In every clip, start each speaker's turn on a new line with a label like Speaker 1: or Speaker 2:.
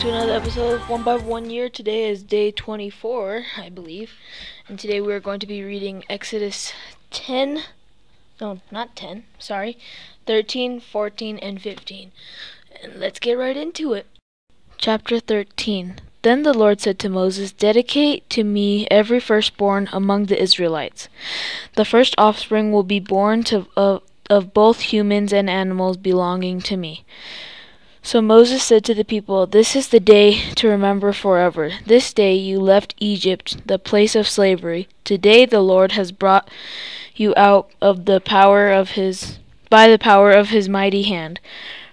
Speaker 1: to another episode of 1 by 1 Year. Today is day 24, I believe. And today we're going to be reading Exodus 10. No, not 10. Sorry. 13, 14, and 15. And let's get right into it. Chapter 13. Then the Lord said to Moses, "Dedicate to me every firstborn among the Israelites. The first offspring will be born of both humans and animals belonging to me." So Moses said to the people, "This is the day to remember forever. This day you left Egypt, the place of slavery. Today the Lord has brought you out of by the power of his mighty hand.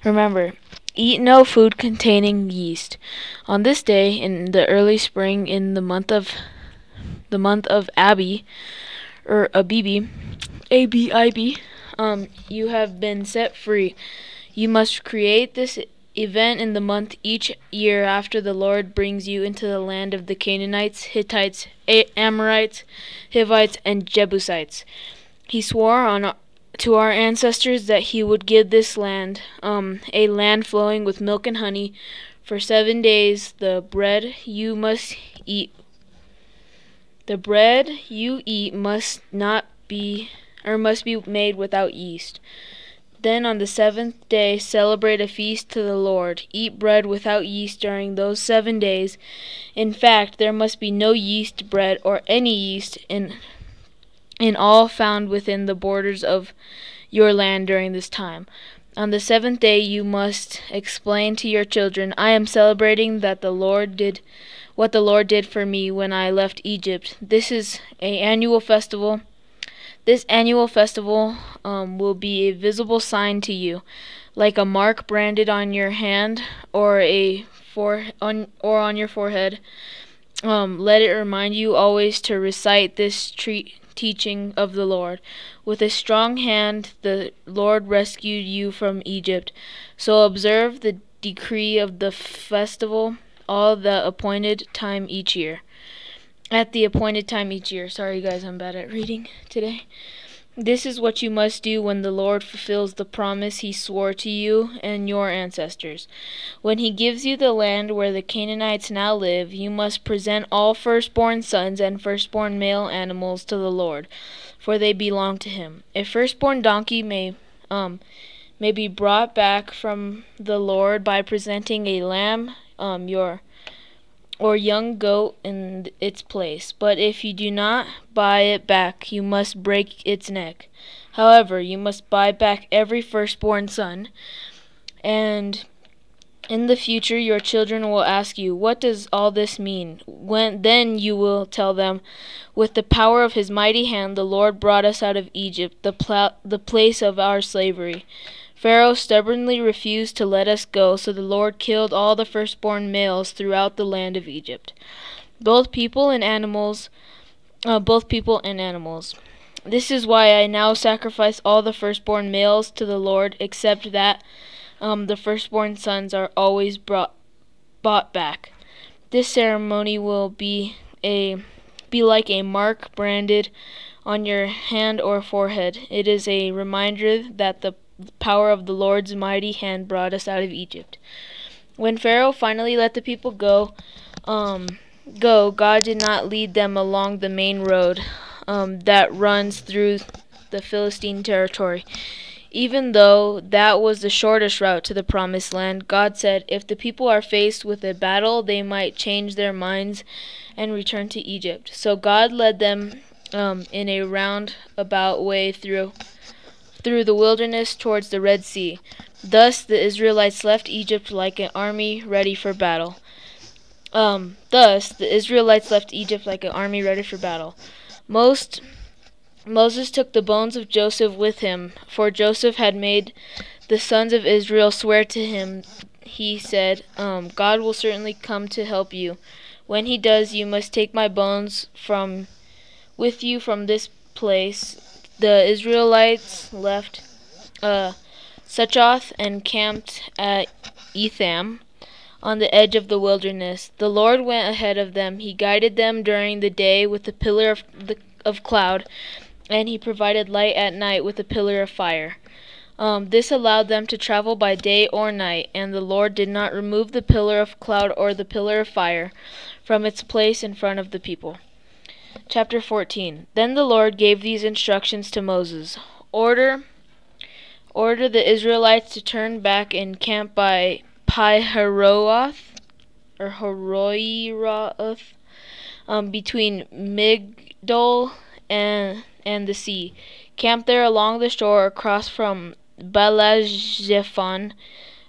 Speaker 1: Remember, eat no food containing yeast. On this day in the early spring in the month of Abi, or Abibi, Abib, you have been set free. You must create this event in the month each year after the Lord brings you into the land of the Canaanites, Hittites, Amorites, Hivites, and Jebusites. He swore to our ancestors that he would give this land, a land flowing with milk and honey, for 7 days. The bread you eat must be made without yeast. Then on the 7th day celebrate a feast to the Lord. Eat bread without yeast during those 7 days. In fact, there must be no yeast bread or any yeast in all found within the borders of your land during this time. On the 7th day you must explain to your children, 'I am celebrating what the Lord did for me when I left Egypt.' This annual festival will be a visible sign to you, like a mark branded on your hand or on your forehead. Let it remind you always to recite this teaching of the Lord. With a strong hand the Lord rescued you from Egypt. So observe the decree of the festival all the appointed time each year." At the appointed time each year. Sorry guys, I'm bad at reading today. "This is what you must do when the Lord fulfills the promise he swore to you and your ancestors. When he gives you the land where the Canaanites now live, you must present all firstborn sons and firstborn male animals to the Lord, for they belong to him. A firstborn donkey may be brought back from the Lord by presenting a lamb, or young goat in its place. But if you do not buy it back, you must break its neck. However, you must buy back every firstborn son. And in the future your children will ask you, 'What does all this mean?' Then you will tell them, 'With the power of his mighty hand the Lord brought us out of Egypt, the place of our slavery. Pharaoh stubbornly refused to let us go, so the Lord killed all the firstborn males throughout the land of Egypt, both people and animals. This is why I now sacrifice all the firstborn males to the Lord, except that the firstborn sons are always bought back. This ceremony will be like a mark branded on your hand or forehead. It is a reminder that the power of the Lord's mighty hand brought us out of Egypt." When Pharaoh finally let the people go, God did not lead them along the main road that runs through the Philistine territory. Even though that was the shortest route to the promised land, God said if the people are faced with a battle, they might change their minds and return to Egypt. So God led them in a roundabout way through the wilderness towards the Red Sea. Thus the Israelites left Egypt like an army ready for battle. Moses took the bones of Joseph with him, for Joseph had made the sons of Israel swear to him. He said, "God will certainly come to help you. When he does, you must take my bones with you from this place." The Israelites left Succoth and camped at Etham on the edge of the wilderness. The Lord went ahead of them. He guided them during the day with a pillar of cloud, and he provided light at night with a pillar of fire. This allowed them to travel by day or night, and the Lord did not remove the pillar of cloud or the pillar of fire from its place in front of the people. Chapter 14. Then the Lord gave these instructions to Moses. Order the Israelites to turn back and camp by Pi-hahiroth, or Haroirath, between Migdol and the sea. Camp there along the shore across from Baalzephon.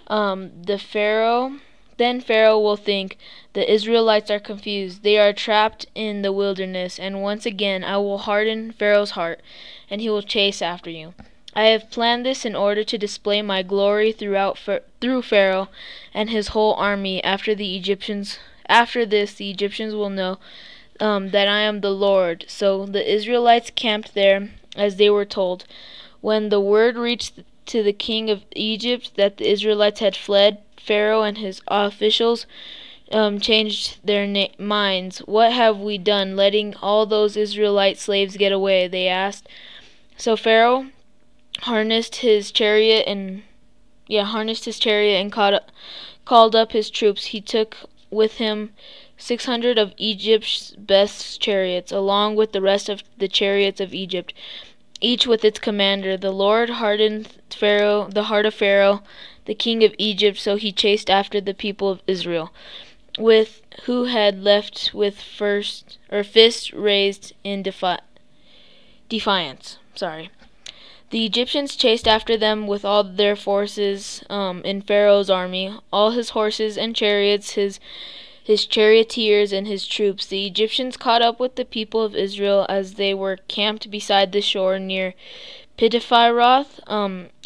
Speaker 1: Then Pharaoh will think, the Israelites are confused. They are trapped in the wilderness, and once again I will harden Pharaoh's heart, and he will chase after you. I have planned this in order to display my glory through Pharaoh and his whole army. After this, the Egyptians will know that I am the Lord. So the Israelites camped there as they were told. When the word reached to the king of Egypt that the Israelites had fled, Pharaoh and his officials changed their minds. What have we done, letting all those Israelite slaves get away? They asked. So Pharaoh harnessed his chariot and called up his troops. He took with him 600 of Egypt's best chariots, along with the rest of the chariots of Egypt, each with its commander. The Lord hardened the heart of Pharaoh, the king of Egypt, so he chased after the people of Israel, who had left with fists raised in defiance. The Egyptians chased after them with all their forces in Pharaoh's army, all his horses and chariots, his charioteers and his troops. The Egyptians caught up with the people of Israel as they were camped beside the shore near Pittiphiroth,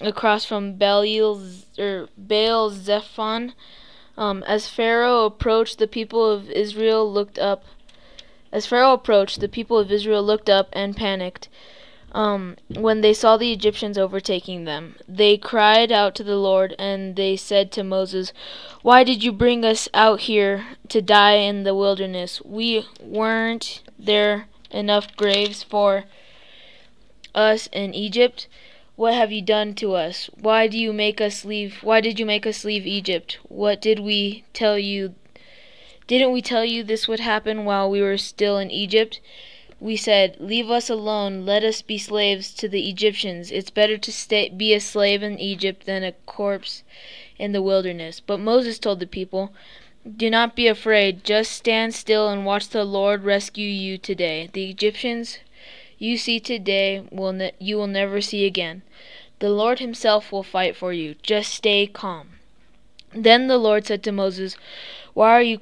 Speaker 1: across from Baal-zephon. As Pharaoh approached, the people of Israel looked up. And panicked when they saw the Egyptians overtaking them. They cried out to the Lord, and they said to Moses, "Why did you bring us out here to die in the wilderness? Weren't there enough graves for us in Egypt? What have you done to us? Why did you make us leave Egypt? What did we tell you? Didn't we tell you this would happen while we were still in Egypt? We said, 'Leave us alone, let us be slaves to the Egyptians. It's better to be a slave in Egypt than a corpse in the wilderness.' But Moses told the people, 'Do not be afraid, just stand still and watch the Lord rescue you today. The Egyptians you see today you will never see again. The Lord himself will fight for you. Just stay calm.' Then the Lord said to Moses, Why are you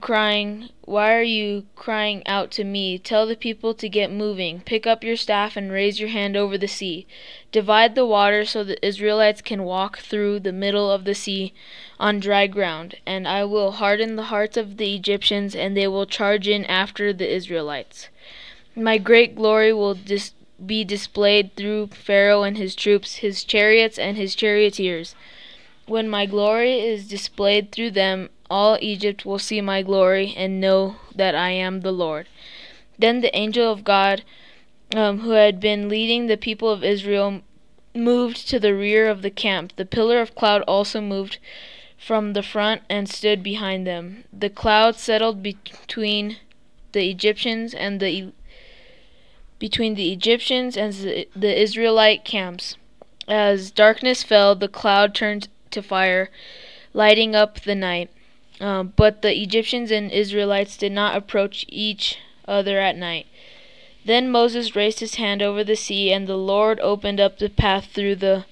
Speaker 1: crying out to me? Tell the people to get moving. Pick up your staff and raise your hand over the sea. Divide the water so the Israelites can walk through the middle of the sea on dry ground. And I will harden the hearts of the Egyptians, and they will charge in after the Israelites. My great glory will be displayed through Pharaoh and his troops, his chariots and his charioteers. When my glory is displayed through them, all Egypt will see my glory and know that I am the Lord." Then the angel of God, who had been leading the people of Israel, moved to the rear of the camp. The pillar of cloud also moved from the front and stood behind them. The cloud settled between the Egyptians and the Israelite camps. As darkness fell, the cloud turned to fire, lighting up the night. But the Egyptians and Israelites did not approach each other at night. Then Moses raised his hand over the sea, and the Lord opened up the path through the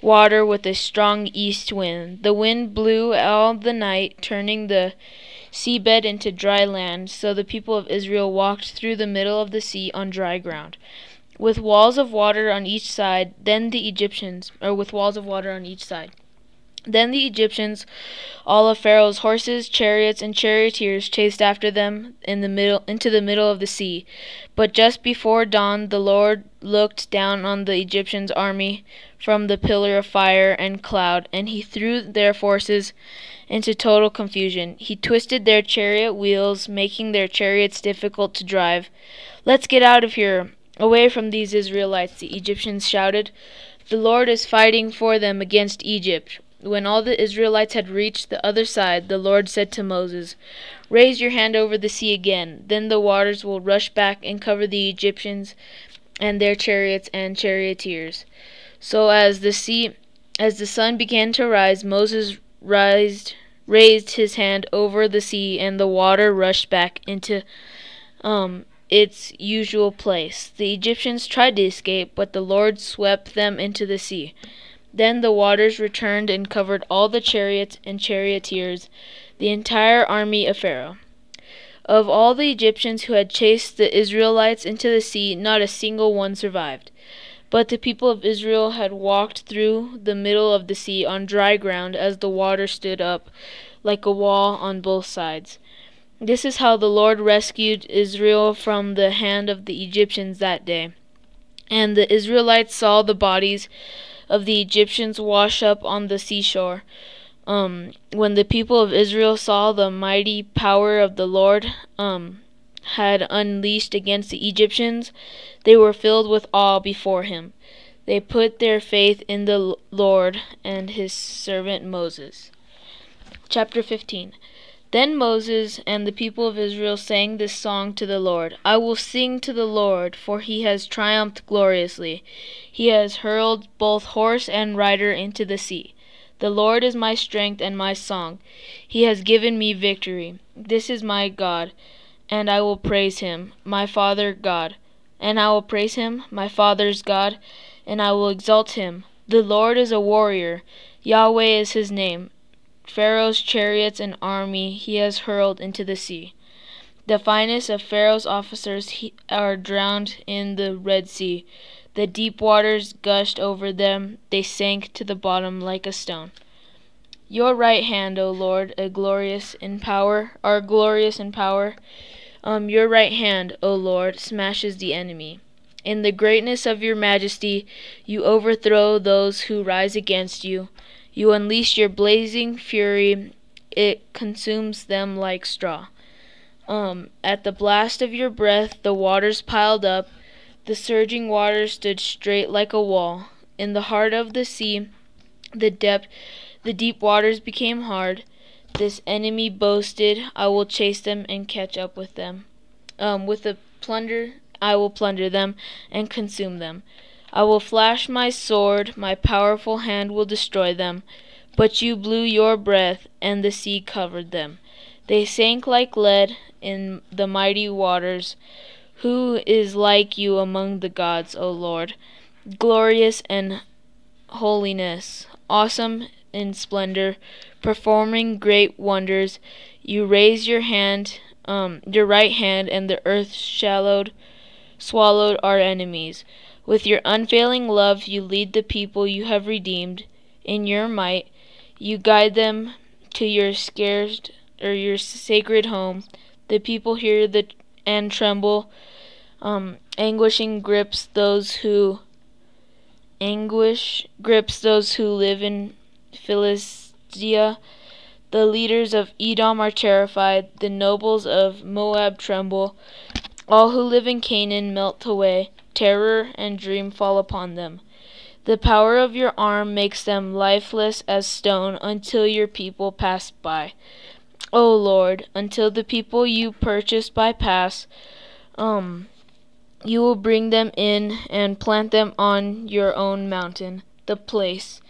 Speaker 1: water with a strong east wind. The wind blew all the night, turning the seabed into dry land, so the people of Israel walked through the middle of the sea on dry ground, with walls of water on each side. Then the Egyptians, all of Pharaoh's horses, chariots, and charioteers, chased after them into the middle of the sea. But just before dawn, the Lord looked down on the Egyptians' army from the pillar of fire and cloud, and he threw their forces into total confusion. He twisted their chariot wheels, making their chariots difficult to drive. "Let's get out of here," away from these Israelites," the Egyptians shouted. "The Lord is fighting for them against Egypt." When all the Israelites had reached the other side, the Lord said to Moses, "Raise your hand over the sea again. Then the waters will rush back and cover the Egyptians and their chariots and charioteers." So as the sun began to rise, Moses raised his hand over the sea, and the water rushed back into its usual place. The Egyptians tried to escape, but the Lord swept them into the sea. Then the waters returned and covered all the chariots and charioteers, the entire army of Pharaoh. Of all the Egyptians who had chased the Israelites into the sea, not a single one survived. But the people of Israel had walked through the middle of the sea on dry ground, as the water stood up like a wall on both sides. This is how the Lord rescued Israel from the hand of the Egyptians that day. And the Israelites saw the bodies of the Egyptians wash up on the seashore. When the people of Israel saw the mighty power of the Lord had unleashed against the Egyptians, they were filled with awe before him. They put their faith in the Lord and his servant Moses. Chapter 15. Then Moses and the people of Israel sang this song to the Lord. "I will sing to the Lord, for he has triumphed gloriously. He has hurled both horse and rider into the sea. The Lord is my strength and my song. He has given me victory. This is my God, and I will praise him, my Father God. And I will praise him, my Father's God, and I will exalt him. The Lord is a warrior. Yahweh is his name. Pharaoh's chariots and army he has hurled into the sea. The finest of Pharaoh's officers are drowned in the Red Sea. The deep waters gushed over them. They sank to the bottom like a stone. Your right hand, O Lord, are glorious in power. Your right hand, O Lord, smashes the enemy. In the greatness of your majesty, you overthrow those who rise against you. You unleash your blazing fury. It consumes them like straw. At the blast of your breath, the waters piled up. The surging waters stood straight like a wall. In the heart of the sea, the deep waters became hard. This enemy boasted, "I will chase them and catch up with them. With a plunder, I will plunder them and consume them. I will flash my sword, my powerful hand will destroy them." But you blew your breath, and the sea covered them. They sank like lead in the mighty waters. Who is like you among the gods, O Lord? Glorious in holiness, awesome in splendor, performing great wonders. You raised your right hand, and the earth swallowed our enemies. With your unfailing love, you lead the people you have redeemed. In your might, you guide them to your sacred home. The people hear and tremble. Anguish grips those who live in Philistia. The leaders of Edom are terrified. The nobles of Moab tremble. All who live in Canaan melt away. Terror and dream fall upon them. The power of your arm makes them lifeless as stone until your people pass by. O Lord, until the people you purchased by pass, you will bring them in and plant them on your own mountain, the place,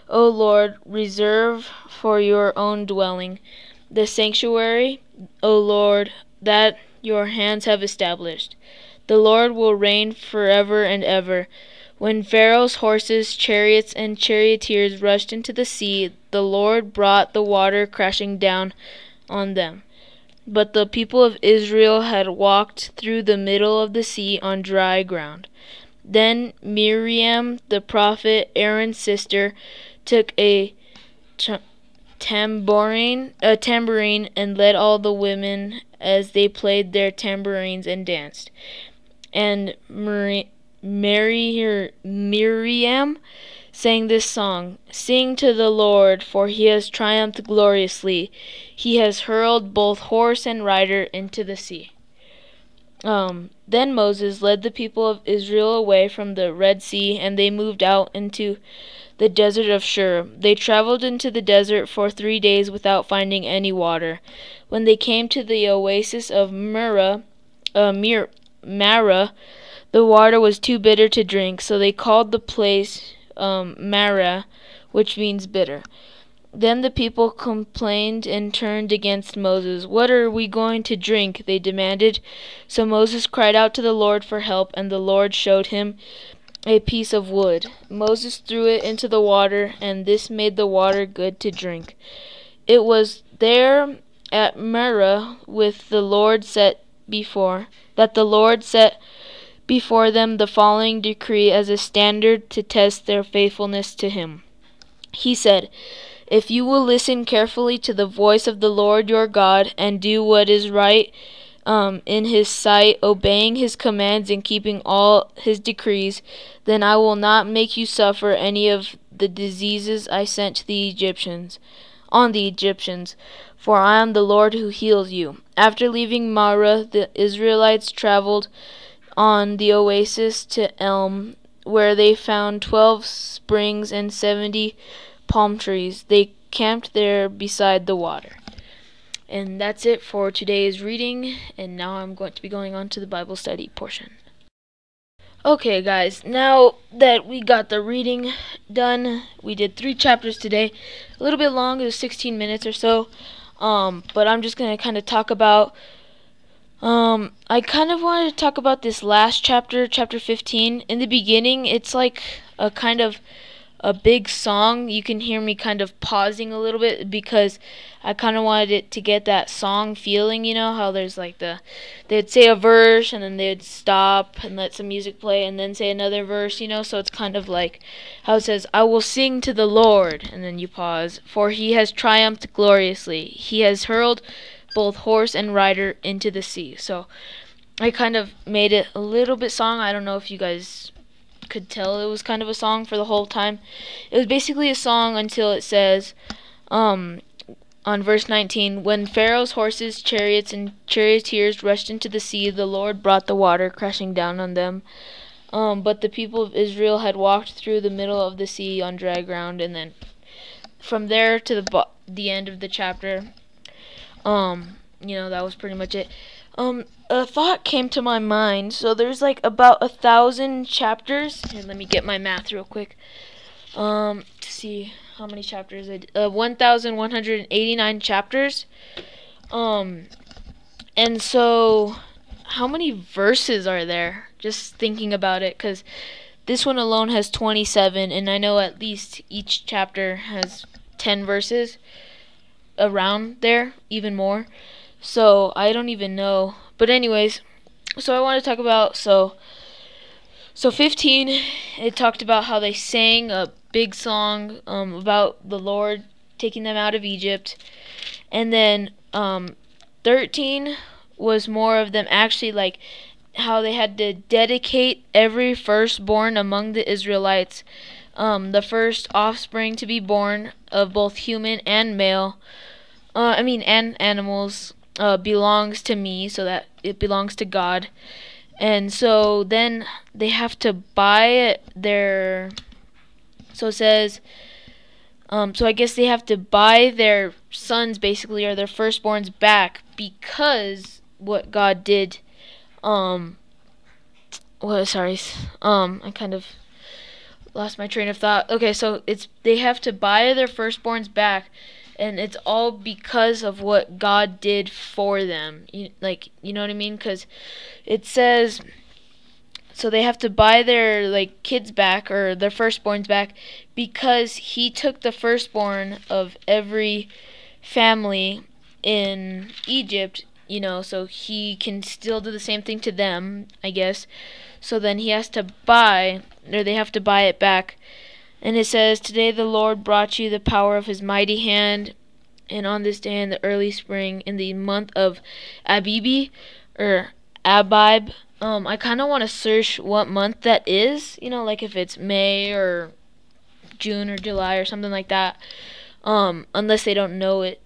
Speaker 1: O Lord, reserve for your own dwelling, the sanctuary, O Lord, that your hands have established. The Lord will reign forever and ever. When Pharaoh's horses, chariots, and charioteers rushed into the sea, the Lord brought the water crashing down on them. But the people of Israel had walked through the middle of the sea on dry ground. Then Miriam, the prophet, Aaron's sister, took a tambourine and led all the women as they played their tambourines and danced. And Miriam sang this song, "Sing to the Lord, for he has triumphed gloriously. He has hurled both horse and rider into the sea." Then Moses led the people of Israel away from the Red Sea, and they moved out into the desert of Shur. They traveled into the desert for 3 days without finding any water. When they came to the oasis of Marah, the water was too bitter to drink, so they called the place Marah, which means bitter. Then the people complained and turned against Moses. "What are we going to drink?" they demanded. So Moses cried out to the Lord for help, and the Lord showed him a piece of wood. Moses threw it into the water, and this made the water good to drink. It was there at Marah with the Lord set before them the following decree as a standard to test their faithfulness to him. He said, "If you will listen carefully to the voice of the Lord your God and do what is right in his sight, obeying his commands and keeping all his decrees, then I will not make you suffer any of the diseases I sent to the Egyptians, for I am the Lord who heals you." After leaving Marah, the Israelites traveled on the oasis to Elim, where they found 12 springs and 70 palm trees. They camped there beside the water. And that's it for today's reading, and now I'm going to be going on to the Bible study portion. Okay guys, now that we got the reading done, we did 3 chapters today. A little bit long, it was 16 minutes or so, but I'm just going to kind of talk about I kind of wanted to talk about this last chapter, chapter 15. In the beginning, it's like a kind of a big song. You can hear me kind of pausing a little bit because I kind of wanted it to get that song feeling, you know, how there's like they'd say a verse and then they'd stop and let some music play and then say another verse, you know, so it's kind of like how it says, "I will sing to the Lord," and then you pause, "for he has triumphed gloriously. He has hurled both horse and rider into the sea." So I kind of made it a little bit song. I don't know if you guys could tell it was kind of a song for the whole time. It was basically a song until it says on verse 19, "When Pharaoh's horses, chariots, and charioteers rushed into the sea, the Lord brought the water crashing down on them. But the people of Israel had walked through the middle of the sea on dry ground." And then from there to the end of the chapter, you know, that was pretty much it. A thought came to my mind. So there's like about 1,000 chapters. Here, let me get my math real quick. To see how many chapters I did. 1,189 chapters. And so how many verses are there? Just thinking about it, because this one alone has 27, and I know at least each chapter has 10 verses. Around there, even more. So I don't even know. But anyways, so I want to talk about so 15, it talked about how they sang a big song about the Lord taking them out of Egypt. And then 13 was more of them actually like how they had to dedicate every firstborn among the Israelites, the first offspring to be born of both human and male, and animals, belongs to me, so that it belongs to God. And so then they have to buy their, so it says, so I guess they have to buy their sons basically, or their firstborns back, because what God did, I kind of lost my train of thought. Okay, so they have to buy their firstborns back, and it's all because of what God did for them. You know what I mean? Because it says, so they have to buy their kids back, or their firstborns back, because he took the firstborn of every family in Egypt, so he can still do the same thing to them, I guess. So then he has to buy, or they have to buy it back. And it says, "Today the Lord brought you the power of his mighty hand, and on this day in the early spring, in the month of Abib," or Abib. I kind of want to search what month that is, like if it's May or June or July or something like that, unless they don't know it.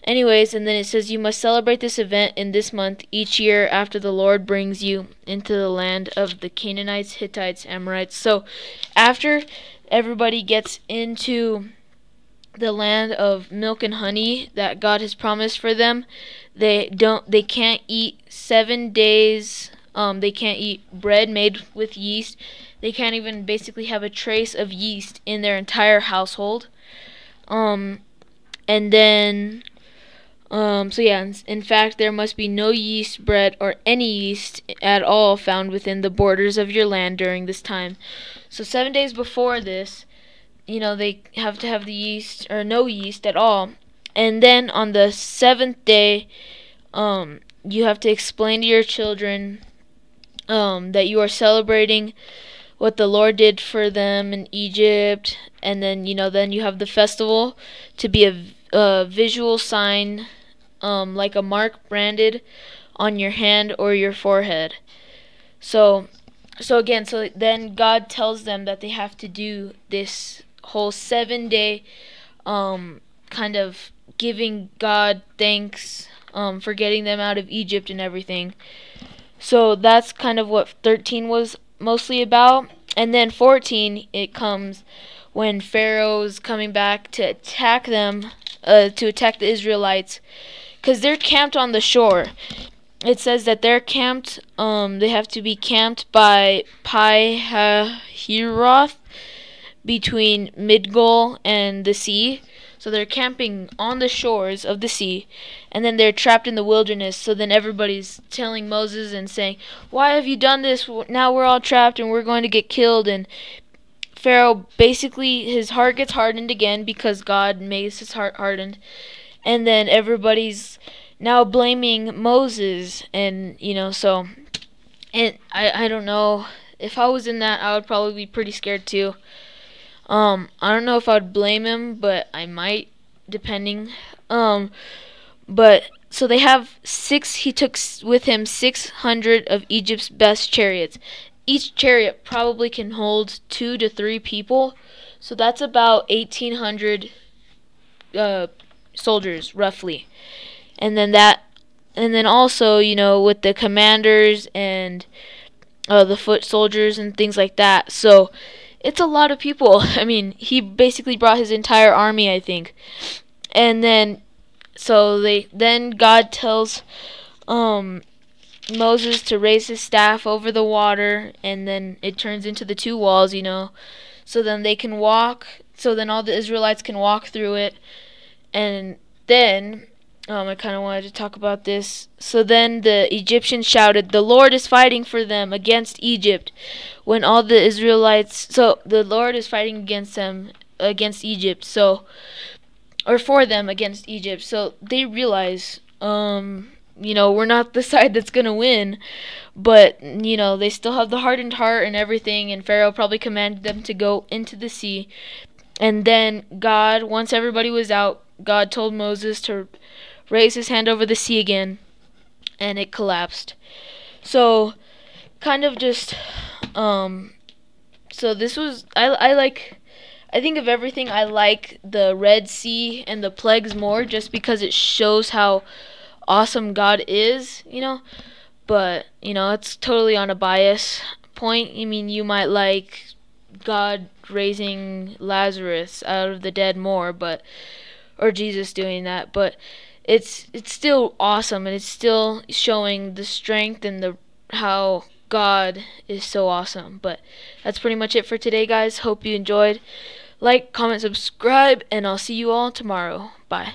Speaker 1: Anyways, and then it says you must celebrate this event in this month each year after the Lord brings you into the land of the Canaanites, Hittites, Amorites. So after everybody gets into the land of milk and honey that God has promised for them, they can't eat 7 days. They can't eat bread made with yeast. They can't even basically have a trace of yeast in their entire household. And then so yeah, in fact, there must be no yeast bread or any yeast at all found within the borders of your land during this time. So 7 days before this, they have to have the yeast or no yeast at all. And then on the 7th day, you have to explain to your children that you are celebrating what the Lord did for them in Egypt. And then, then you have the festival to be a visual sign, like a mark branded on your hand or your forehead. So then God tells them that they have to do this whole 7-day kind of giving God thanks for getting them out of Egypt and everything. So that's kind of what 13 was mostly about. And then 14, it comes when Pharaoh's coming back to attack them, to attack the Israelites, because they're camped on the shore. It says that they're camped, they have to be camped by Pi-hahiroth between Midgol and the sea. So they're camping on the shores of the sea, and then they're trapped in the wilderness. So then everybody's telling Moses and saying, "Why have you done this? Now we're all trapped and we're going to get killed." And Pharaoh, basically, his heart gets hardened again because God makes his heart hardened. And then everybody's now blaming Moses, and so, and I don't know, if I was in that, I would probably be pretty scared too. I don't know if I would blame him, but I might, depending. But so they have he took with him 600 of Egypt's best chariots. Each chariot probably can hold 2 to 3 people, so that's about 1,800 soldiers roughly. And then also, with the commanders and the foot soldiers and things like that. So it's a lot of people. I mean, he basically brought his entire army, I think. And then then God tells Moses to raise his staff over the water, and then it turns into the 2 walls, so then they can walk, so then all the Israelites can walk through it. And then I kind of wanted to talk about this. So then the Egyptians shouted, "The Lord is fighting for them against Egypt." When all the Israelites, so the Lord is fighting against them, against Egypt, or for them against Egypt. So they realize, we're not the side that's going to win, but, they still have the hardened heart and everything, and Pharaoh probably commanded them to go into the sea. And then God, once everybody was out, God told Moses to raise his hand over the sea again, and it collapsed. So, kind of just, so this was, I think of everything, I like the Red Sea and the plagues more, just because it shows how awesome God is, but, it's totally on a bias point. I mean, you might like God raising Lazarus out of the dead more, or Jesus doing that, but it's still awesome, and it's still showing the strength and how God is so awesome. But that's pretty much it for today, guys. Hope you enjoyed. Like, comment, subscribe, and I'll see you all tomorrow. Bye.